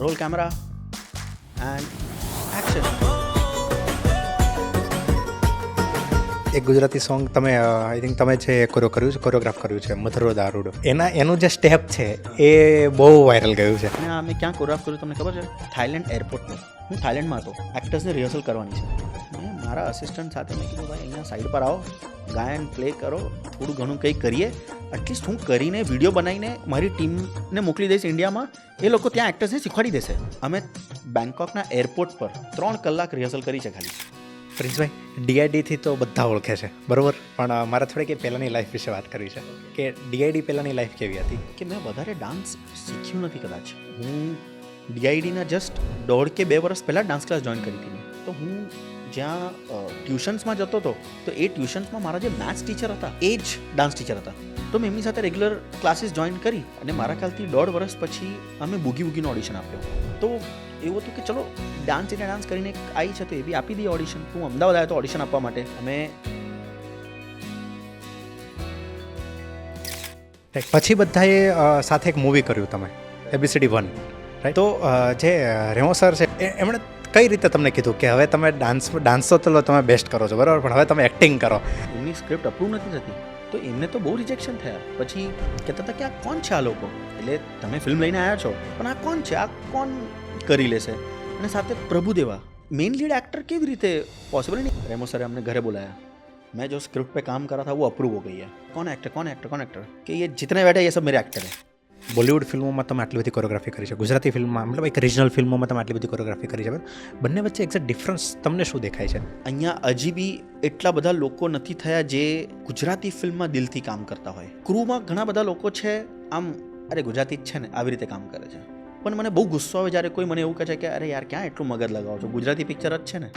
Roll camera and action. એક Gujarati song તમે I think તમે જે કોરિયોગ્રાફ કર્યું છે મધરો દારૂડો એનું જે સ્ટેપ છે એ બહુ વાયરલ ગયું છે. અને આ મેં ક્યાં કોરિયોગ્રાફ કર્યું તમને ખબર છે? થાઈલેન્ડ એરપોર્ટ પર. હું થાઈલેન્ડમાં હતો, એક્ટર્સને રિહર્સલ કરવાની છે. મેં મારા અસિસ્ટન્ટ સાથે મેં કીધું ભાઈ અહીંયા સાઈડ પર આવો, ગાયન પ્લે કરો, થોડું ઘણું કંઈ કરીએ. એટલીસ્ટ હું કરીને વિડીયો બનાવીને મારી ટીમને મોકલી દઈશ ઇન્ડિયામાં, એ લોકો ત્યાં એક્ટર્સને શીખવાડી દેશે. અમે બેંકોકના એરપોર્ટ પર 3 કલાક રિહર્સલ કરી છે ખાલી. પ્રિન્સભાઈ, ડીઆઈડીથી તો બધા ઓળખે છે બરાબર, પણ મારે થોડીક એ પહેલાંની લાઈફ વિશે વાત કરવી છે કે ડીઆઈડી પહેલાંની લાઈફ કેવી હતી. કે મેં વધારે ડાન્સ શીખ્યું નથી કદાચ. હું ડીઆઈડીના જસ્ટ 1.5 કે 2 વર્ષ પહેલાં ડાન્સ ક્લાસ જોઈન કરી હતી. તો હું જ્યાં ટ્યુશન્સમાં જતો હતો તો એ ટ્યુશન્સમાં મારા જે મેથ્સ ટીચર હતા એ જ ડાન્સ ટીચર હતા. તો મેં એમની સાથે રેગ્યુલર ક્લાસીસ જોઈન કરી અને મારા ખ્યાલથી 1.5 વર્ષ પછી અમે બુગી વુગીનો ઓડિશન આપ્યો. તો એવું હતું કે ચલો ડાન્સ ઇન્ડિયા ડાન્સ કરીને આવી છે તો એ બી આપી દઈએ ઓડિશન. હું અમદાવાદ આવ્યો હતો ઓડિશન આપવા માટે. અમે પછી બધાએ સાથે એક મૂવી કર્યું તમે ABCD 1, રાઈટ? તો જે રેમો સર છે એમણે કઈ રીતે તમને કીધું કે હવે તમે ડાન્સ તો ચલો તમે બેસ્ટ કરો છો બરાબર, પણ હવે તમે એક્ટિંગ કરો? એમની સ્ક્રિપ્ટ અપ્રૂવ નથી થતી તો એમને તો બહુ રિજેક્શન થયા. પછી કહેતા હતા કે આ કોણ છે આ લોકો, એટલે તમે ફિલ્મ લઈને આવ્યા છો પણ આ કોણ છે, આ કોણ કરી લેશે. અને સાથે પ્રભુદેવા મેઇન લીડ एक्टर કેવી રીતે पॉसिबल नहीं. रेमो सर हमने घरे बुलाया, मैं जो स्क्रिप्ट पे काम कर रहा था वो अप्रूव हो गई है. कौन एक्टर कि ये जितने बैठे ये सब मेरे एक्टर हैं. બોલિવૂડ ફિલ્મોમાં તમે આટલી બધી કોરિયોગ્રાફી કરી છે, ગુજરાતી ફિલ્મમાં મતલબ એક રિજનલ ફિલ્મોમાં તમે આટલી બધી કોરિયોગ્રાફી કરી છે, બંને વચ્ચે એક્ઝેક્ટ ડિફરન્સ તમને શું દેખાય છે? અહીંયા હજી બી એટલા બધા લોકો નથી થયા જે ગુજરાતી ફિલ્મમાં દિલથી કામ કરતા હોય. ક્રૂમાં ઘણા બધા લોકો છે આમ અરે ગુજરાતી જ છે ને આવી રીતે કામ કરે છે. પણ મને બહુ ગુસ્સો આવે જ્યારે કોઈ મને એવું કહે છે કે અરે યાર ક્યાં એટલું મગજ લગાવો છો, ગુજરાતી પિક્ચર જ છે ને.